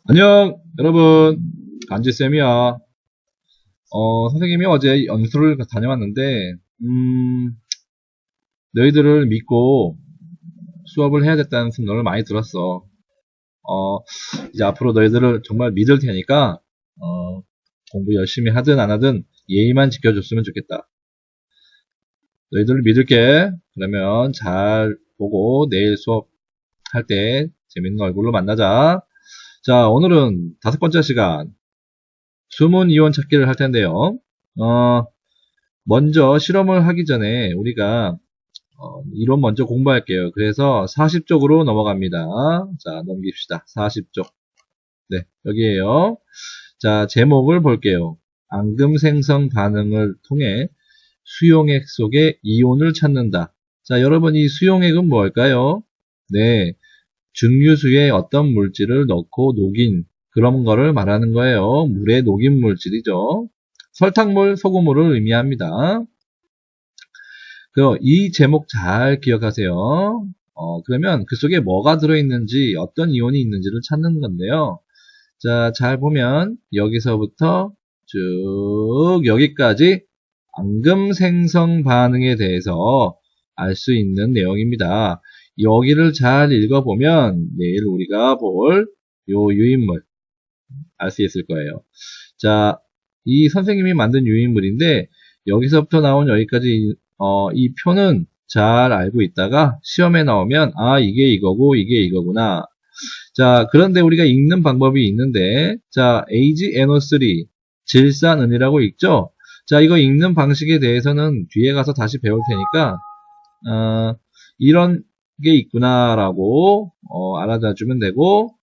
안녕, 여러분. 안지쌤이야. 선생님이 어제 연수를 다녀왔는데, 너희들을 믿고 수업을 해야겠다는 생각을 많이 들었어. 이제 앞으로 너희들을 정말 믿을 테니까, 공부 열심히 하든 안 하든 예의만 지켜줬으면 좋겠다. 너희들을 믿을게. 그러면 잘 보고 내일 수업할 때 재밌는 얼굴로 만나자. 자, 오늘은 5번째 시간. 숨은 이온 찾기를 할 텐데요. 먼저 실험을 하기 전에 우리가 이론 먼저 공부할게요. 그래서 40쪽으로 넘어갑니다. 자, 넘깁시다. 40쪽. 네, 여기에요. 자, 제목을 볼게요. 앙금 생성 반응을 통해 수용액 속의 이온을 찾는다. 자, 여러분 이 수용액은 뭘까요? 네, 증류수에 어떤 물질을 넣고 녹인 그런 거를 말하는 거예요. 물에 녹인 물질이죠. 설탕물, 소금물을 의미합니다. 이 제목 잘 기억하세요. 그러면 그 속에 뭐가 들어있는지, 어떤 이온이 있는지를 찾는 건데요. 자, 잘 보면 여기서부터 쭉 여기까지 앙금 생성 반응에 대해서 알 수 있는 내용입니다. 여기를 잘 읽어보면 내일 우리가 볼 요 유인물 알 수 있을 거예요. 자, 이 선생님이 만든 유인물인데 여기서부터 나온 여기까지 이 표는 잘 알고 있다가 시험에 나오면 이게 이거고 이게 이거구나. 자, 그런데 우리가 읽는 방법이 있는데 자, AgNO3 질산은이라고 읽죠? 자, 이거 읽는 방식에 대해서는 뒤에 가서 다시 배울 테니까 이런 게 있구나라고 알아다 주면 되고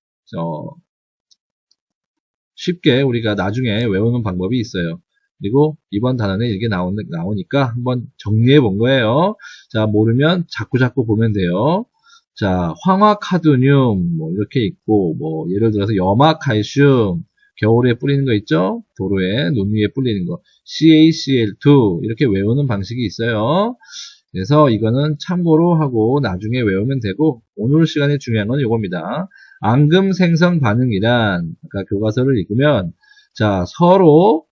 쉽게 우리가 나중에 외우는 방법이 있어요. 그리고 이번 단원에 이게 나오니까 한번 정리해 본 거예요. 자, 모르면 자꾸 보면 돼요. 자, 황화카드뮴 뭐 이렇게 있고 뭐 예를 들어서 염화칼슘 겨울에 뿌리는 거 있죠? 도로에 눈 위에 뿌리는 거 CaCl2 이렇게 외우는 방식이 있어요. 그래서 이거는 참고로 하고 나중에 외우면 되고 오늘 시간에 중요한 건 이겁니다. 앙금 생성 반응이란 아까 교과서를 읽으면 자 서로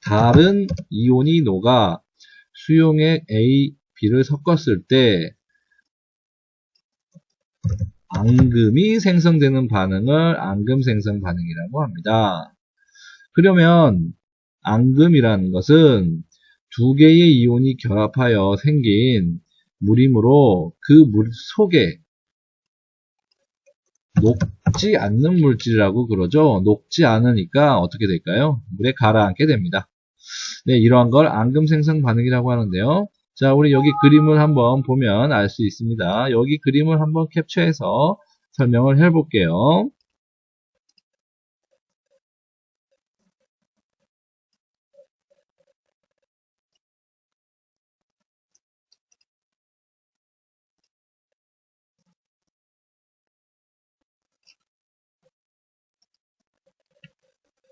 다른 이온이 녹아 수용액 A, B를 섞었을 때 앙금이 생성되는 반응을 앙금 생성 반응이라고 합니다. 그러면 앙금이라는 것은 두 개의 이온이 결합하여 생긴 물이므로 그 물 속에 녹지 않는 물질이라고 그러죠. 녹지 않으니까 어떻게 될까요? 물에 가라앉게 됩니다. 네, 이러한 걸 앙금 생성 반응이라고 하는데요. 자, 우리 여기 그림을 한번 보면 알 수 있습니다. 여기 그림을 한번 캡처해서 설명을 해볼게요.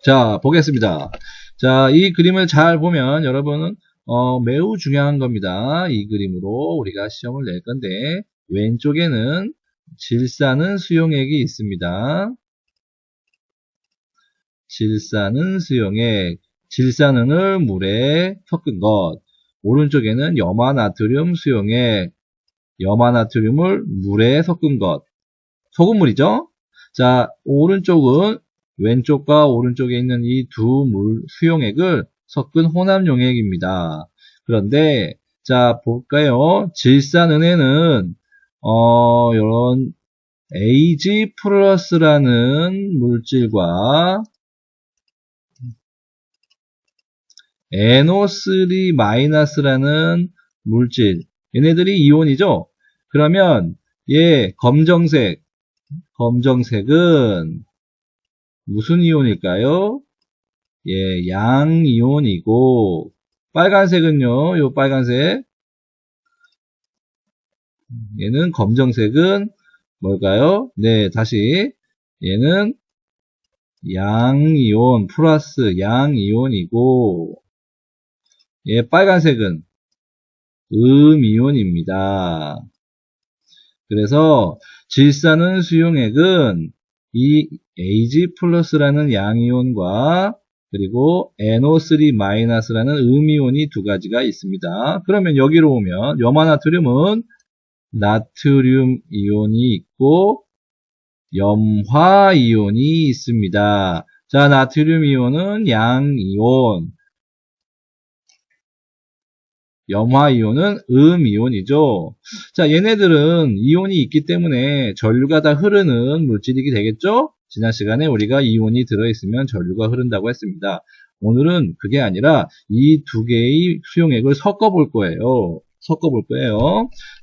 자, 보겠습니다. 자, 이 그림을 잘 보면 여러분은 매우 중요한 겁니다. 이 그림으로 우리가 시험을 낼 건데 왼쪽에는 질산은 수용액이 있습니다. 질산은 수용액, 질산은을 물에 섞은 것. 오른쪽에는 염화나트륨 수용액, 염화나트륨을 물에 섞은 것. 소금물이죠? 자, 오른쪽은 왼쪽과 오른쪽에 있는 이 두 물 수용액을 섞은 혼합용액입니다. 그런데 자 볼까요? 질산은에는 이런 Ag 플러스라는 물질과 NO3 마이너스라는 물질 얘네들이 이온이죠? 그러면 검정색은 무슨 이온일까요? 양이온이고 빨간색은요, 요 빨간색 얘는 검정색은 뭘까요? 네, 다시 얘는 양이온 플러스 양이온이고 빨간색은 음이온입니다. 그래서 질산은 수용액은 이 Ag 플러스라는 양이온과 그리고 NO3-라는 음이온이 두 가지가 있습니다. 그러면 여기로 오면 염화나트륨은 나트륨 이온이 있고 염화 이온이 있습니다. 자, 나트륨 이온은 양이온, 염화 이온은 음이온이죠. 자, 얘네들은 이온이 있기 때문에 전류가 다 흐르는 물질이게 되겠죠? 지난 시간에 우리가 이온이 들어있으면 전류가 흐른다고 했습니다. 오늘은 그게 아니라 이 두 개의 수용액을 섞어볼 거예요.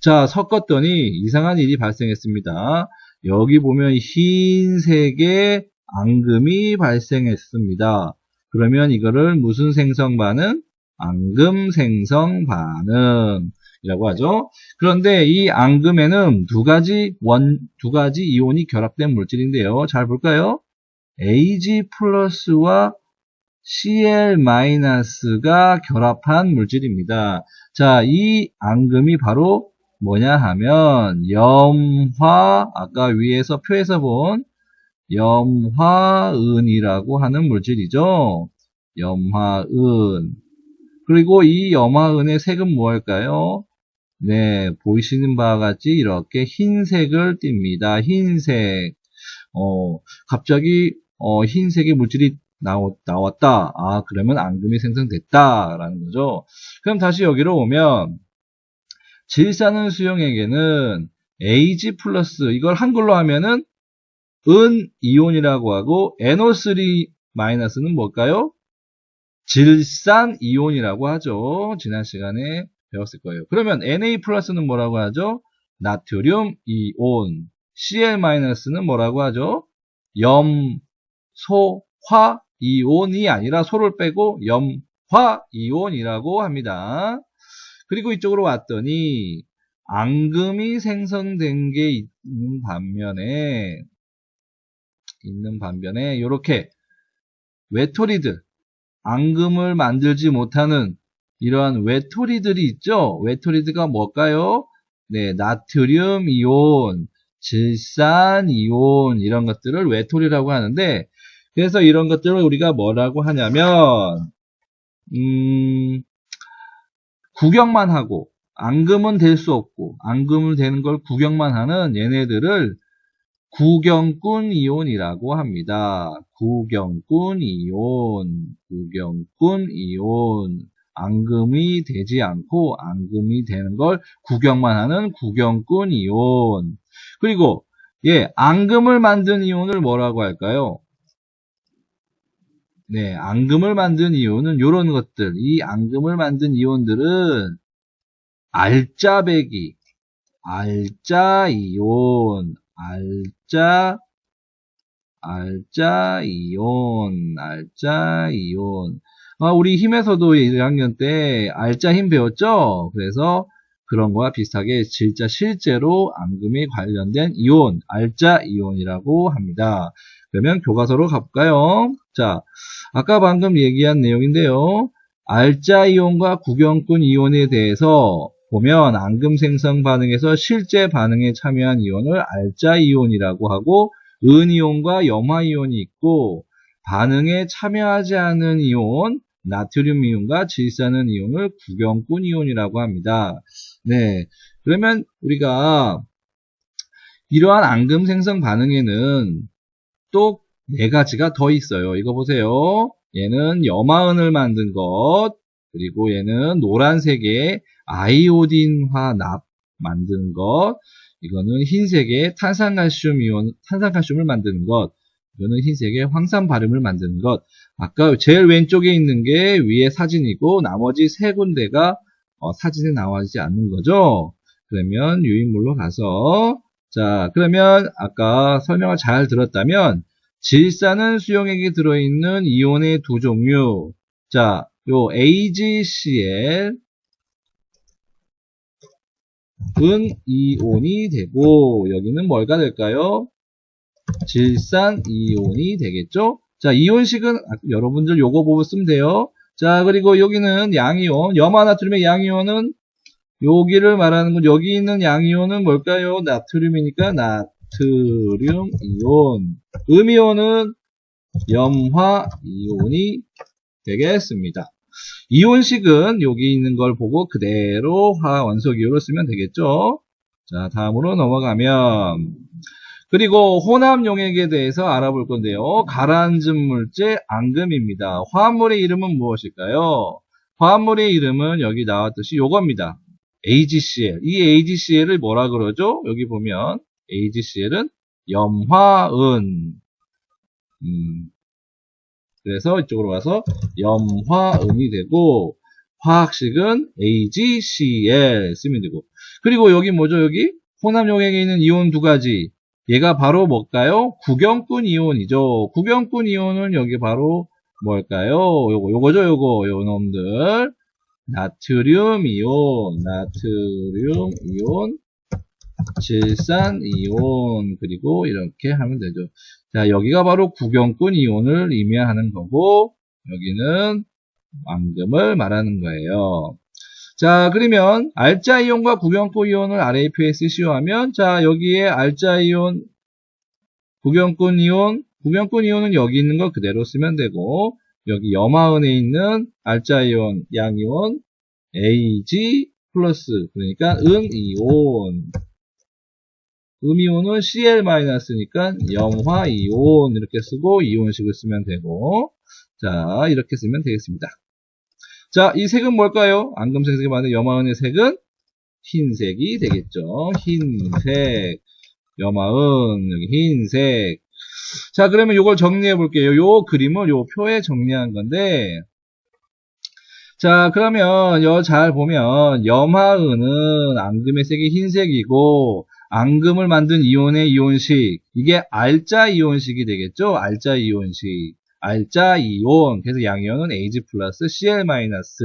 자, 섞었더니 이상한 일이 발생했습니다. 여기 보면 흰색의 앙금이 발생했습니다. 그러면 이거를 무슨 생성 반응? 앙금 생성 반응이라고 하죠. 그런데 이 앙금에는 두 가지 이온이 결합된 물질인데요. 잘 볼까요? Ag 플러스와 Cl-가 결합한 물질입니다. 자, 이 앙금이 바로 뭐냐 하면 아까 위에서 표에서 본 염화은이라고 하는 물질이죠. 염화은. 그리고 이 염화은의 색은 무엇일까요? 네, 보이시는 바와 같이 이렇게 흰색을 띱니다. 흰색. 갑자기 흰색의 물질이 나왔다. 아, 그러면 앙금이 생성됐다라는 거죠. 그럼 다시 여기로 오면 질산은 수용액에는 Ag 플러스 이걸 한글로 하면은 은 이온이라고 하고 NO3-는 뭘까요? 질산 이온이라고 하죠. 지난 시간에 배웠을 거예요. 그러면 Na 플러스는 뭐라고 하죠? 나트륨 이온. Cl-는 뭐라고 하죠? 염소화 이온이 아니라 소를 빼고 염화 이온이라고 합니다. 그리고 이쪽으로 왔더니 앙금이 생성된 게 있는 반면에 이렇게 외톨이들, 앙금을 만들지 못하는 이러한 외톨이들이 있죠. 외톨이들가 뭘까요? 네, 나트륨 이온, 질산 이온 이런 것들을 외톨이라고 하는데 그래서 이런 것들을 우리가 뭐라고 하냐면 구경만 하고 앙금은 될 수 없고 앙금을 되는 걸 구경만 하는 얘네들을 구경꾼 이온이라고 합니다. 구경꾼 이온. 앙금이 되지 않고 앙금이 되는 걸 구경만 하는 구경꾼 이온. 그리고 앙금을 만든 이온을 뭐라고 할까요? 네, 앙금을 만든 이온은 이런 것들. 이 앙금을 만든 이온들은 알짜배기, 알짜이온, 알짜이온. 우리 힘에서도 1학년 때 알짜힘 배웠죠? 그래서 그런 거와 비슷하게 실제로 앙금에 관련된 이온, 알짜이온이라고 합니다. 그러면 교과서로 가볼까요? 자, 아까 방금 얘기한 내용인데요. 알짜이온과 구경꾼 이온에 대해서 보면 앙금 생성 반응에서 실제 반응에 참여한 이온을 알짜이온이라고 하고 은이온과 염화이온이 있고 반응에 참여하지 않은 이온, 나트륨 이온과 질산은 이온을 구경꾼 이온이라고 합니다. 네, 그러면 우리가 이러한 앙금 생성 반응에는 또 4가지가 더 있어요. 이거 보세요. 얘는 염화은을 만든 것, 그리고 얘는 노란색의 아이오딘화 납 만드는 것, 이거는 흰색의 탄산칼슘을 만드는 것, 이거는 흰색의 황산 발음을 만드는 것. 아까 제일 왼쪽에 있는 게 위에 사진이고 나머지 3군데가 사진에 나와있지 않는 거죠. 그러면 유인물로 가서 자, 그러면 아까 설명을 잘 들었다면 질산은 수용액에 들어있는 이온의 두 종류. 자, 요 AgCl 은 이온이 되고 여기는 뭐가 될까요? 질산 이온이 되겠죠? 자, 이온식은 여러분들 요거 보고 쓰면 돼요. 자, 그리고 여기는 양이온, 염화나트륨의 양이온은 여기를 말하는 건 여기 있는 양이온은 뭘까요? 나트륨이니까 나트륨 이온. 음이온은 염화 이온이 되겠습니다. 이온식은 여기 있는 걸 보고 그대로 화원소기호로 쓰면 되겠죠. 자, 다음으로 넘어가면, 그리고 혼합용액에 대해서 알아볼 건데요. 가라앉은 물질 앙금입니다. 화합물의 이름은 무엇일까요? 화합물의 이름은 여기 나왔듯이 요겁니다. AgCl. 이 AgCl을 뭐라 그러죠? 여기 보면 AgCl은 염화은. 그래서 이쪽으로 와서 염화음이 되고, 화학식은 AgCl 쓰면 되고. 그리고 여기 뭐죠? 여기 혼합용액에 있는 이온 두 가지. 얘가 바로 뭘까요? 구경꾼 이온이죠. 구경꾼 이온은 여기 바로 뭘까요? 요거죠, 요거. 요 놈들. 나트륨 이온, 질산 이온, 그리고 이렇게 하면 되죠. 자, 여기가 바로 구경꾼 이온을 의미하는 거고, 여기는 앙금을 말하는 거예요. 자, 그러면 알자 이온과 구경꾼 이온을 RAPSCO 하면, 자, 여기에 알자 이온, 구경꾼 이온은 여기 있는 거 그대로 쓰면 되고, 여기 염화은에 있는 알자 이온, 양이온, Ag 플러스, 그러니까 은이온. 음이온은 Cl-니까 염화이온 이렇게 쓰고 이온식을 쓰면 되고, 자, 이렇게 쓰면 되겠습니다. 자, 이 색은 뭘까요? 앙금색 색이 맞는 염화은의 색은 흰색이 되겠죠. 흰색, 염화은, 여기 흰색. 자, 그러면 이걸 정리해 볼게요. 요 그림을 요 표에 정리한 건데, 자, 그러면 잘 보면 염화은은 앙금의 색이 흰색이고, 앙금을 만든 이온의 이온식, 이게 알자 이온식이 되겠죠? 알자 이온식. 알자 이온. 그래서 양이온은 Ag 플러스 Cl 마이너스.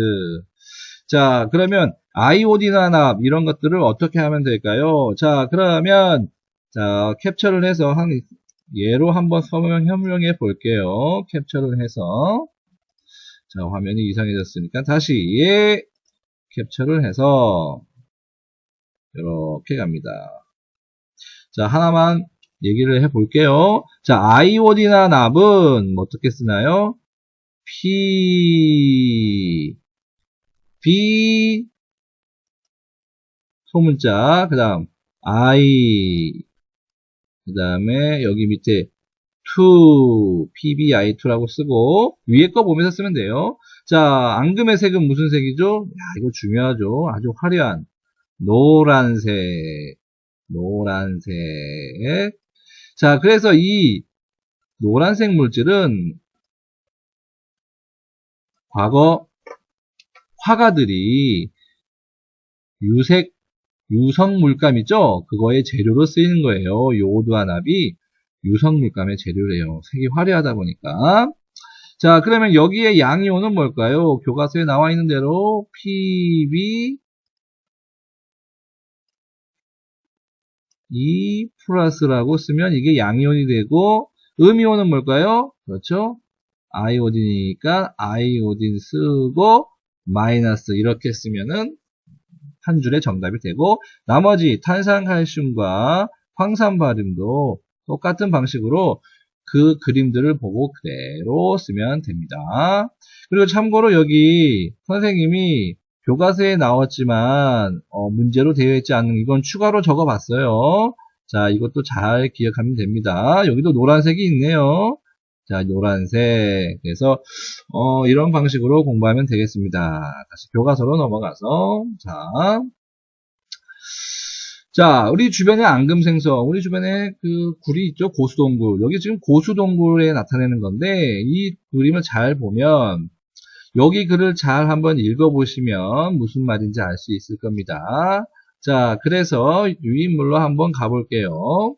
자, 그러면 아이오딘화납 이런 것들을 어떻게 하면 될까요? 자, 그러면 자, 캡처를 해서 한 예로 한번 설명해 볼게요. 캡처를 해서. 자, 화면이 이상해졌으니까 다시 캡처를 해서 이렇게 갑니다. 자, 하나만 얘기를 해볼게요. 자, 아이오딘화 납은 어떻게 쓰나요? B 소문자, 그 다음 I, 그 다음에 여기 밑에 2, PbI2라고 쓰고 위에 거 보면서 쓰면 돼요. 자, 앙금의 색은 무슨 색이죠? 야, 이거 중요하죠. 아주 화려한 노란색. 자, 그래서 이 노란색 물질은 과거 화가들이 유성물감 있죠? 그거의 재료로 쓰이는 거예요. 요오드화납이 유성물감의 재료래요. 색이 화려하다 보니까. 자, 그러면 여기에 양이온은 뭘까요? 교과서에 나와 있는 대로 Pb E 플러스라고 쓰면 이게 양이온이 되고, 음이온은 뭘까요? 그렇죠? 아이오딘이니까 아이오딘 쓰고 마이너스 이렇게 쓰면은 한 줄의 정답이 되고, 나머지 탄산칼슘과 황산바륨도 똑같은 방식으로 그 그림들을 보고 그대로 쓰면 됩니다. 그리고 참고로 여기 선생님이 교과서에 나왔지만 문제로 되어 있지 않은 이건 추가로 적어봤어요. 자, 이것도 잘 기억하면 됩니다. 여기도 노란색이 있네요. 자, 노란색. 그래서 이런 방식으로 공부하면 되겠습니다. 다시 교과서로 넘어가서 자, 우리 주변에 앙금생성, 우리 주변에 그 굴이 있죠? 고수동굴. 여기 지금 고수동굴에 나타내는 건데, 이 그림을 잘 보면, 여기 글을 잘 한번 읽어보시면 무슨 말인지 알 수 있을 겁니다. 자, 그래서 유인물로 한번 가볼게요.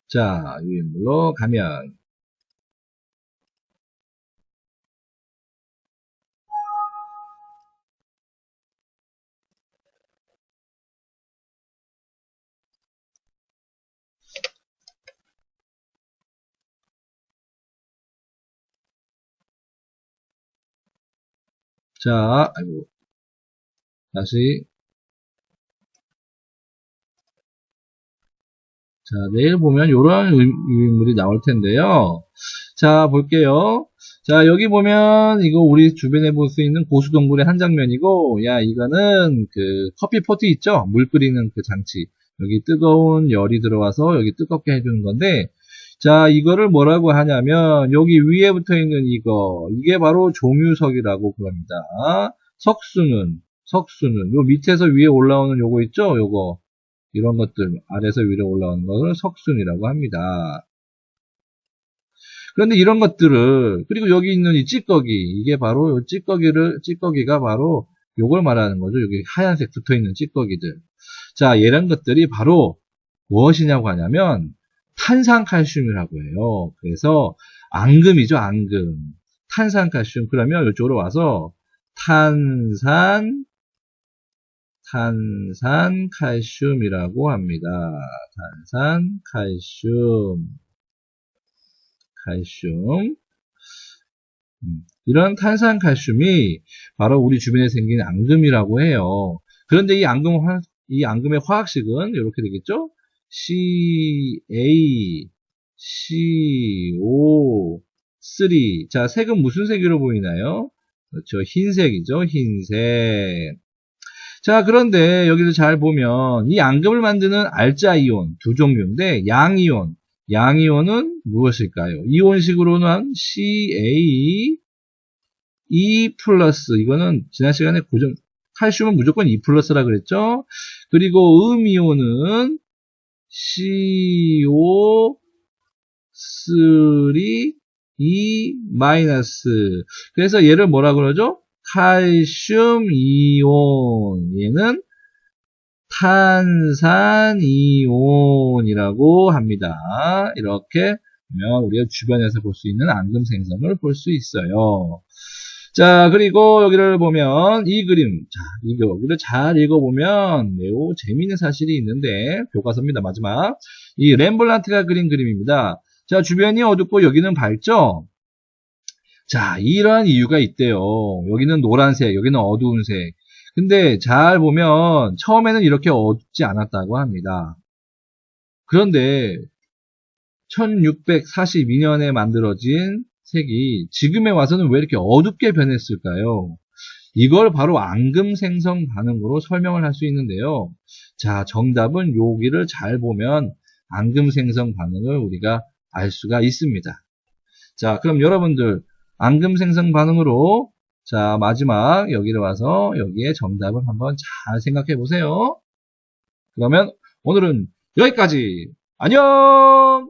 자, 유인물로 가면, 자, 아이고, 다시. 자, 내일 보면 이런 유인물이 나올 텐데요. 자, 볼게요. 자, 여기 보면 이거 우리 주변에 볼 수 있는 고수동굴의 한 장면이고, 야, 이거는 그 커피포트 있죠? 물 끓이는 그 장치. 여기 뜨거운 열이 들어와서 여기 뜨겁게 해주는 건데, 자, 이거를 뭐라고 하냐면, 여기 위에 붙어 있는 이게 바로 종유석이라고 그럽니다. 석수는, 요 밑에서 위에 올라오는 요거 있죠? 요거. 이런 것들, 아래에서 위로 올라오는 것을 석순이라고 합니다. 그런데 이런 것들을, 그리고 여기 있는 이 찌꺼기, 이게 바로 이 찌꺼기가 바로 요걸 말하는 거죠. 여기 하얀색 붙어 있는 찌꺼기들. 자, 이런 것들이 바로 무엇이냐고 하냐면, 탄산칼슘이라고 해요. 그래서, 앙금이죠, 앙금. 탄산칼슘. 그러면 이쪽으로 와서, 탄산칼슘이라고 합니다. 칼슘. 이런 탄산칼슘이 바로 우리 주변에 생긴 앙금이라고 해요. 그런데 이 앙금의 화학식은 이렇게 되겠죠? CaCO3. 자, 색은 무슨 색으로 보이나요? 그렇죠. 흰색이죠. 흰색. 자, 그런데 여기서 잘 보면 이 앙금을 만드는 알자이온 두 종류인데 양이온은 무엇일까요? 이온식으로는 CaE+, 이거는 지난 시간에 칼슘은 무조건 E+라 그랬죠? 그리고 음이온은 CO3E-. 그래서 얘를 뭐라 그러죠? 칼슘 이온. 얘는 탄산이온이라고 합니다. 이렇게 보면 우리가 주변에서 볼 수 있는 앙금 생성을 볼 수 있어요. 자, 그리고 여기를 보면 이 그림, 자, 이거를 잘 읽어보면 매우 재미있는 사실이 있는데, 교과서입니다. 마지막. 이 렘블란트가 그린 그림입니다. 자, 주변이 어둡고 여기는 밝죠? 자, 이러한 이유가 있대요. 여기는 노란색, 여기는 어두운 색. 근데 잘 보면 처음에는 이렇게 어둡지 않았다고 합니다. 그런데 1642년에 만들어진 색이 지금에 와서는 왜 이렇게 어둡게 변했을까요? 이걸 바로 앙금 생성 반응으로 설명을 할 수 있는데요. 자, 정답은 여기를 잘 보면 앙금 생성 반응을 우리가 알 수가 있습니다. 자, 그럼 여러분들 앙금 생성 반응으로 자, 마지막 여기를 와서 여기에 정답을 한번 잘 생각해 보세요. 그러면 오늘은 여기까지. 안녕!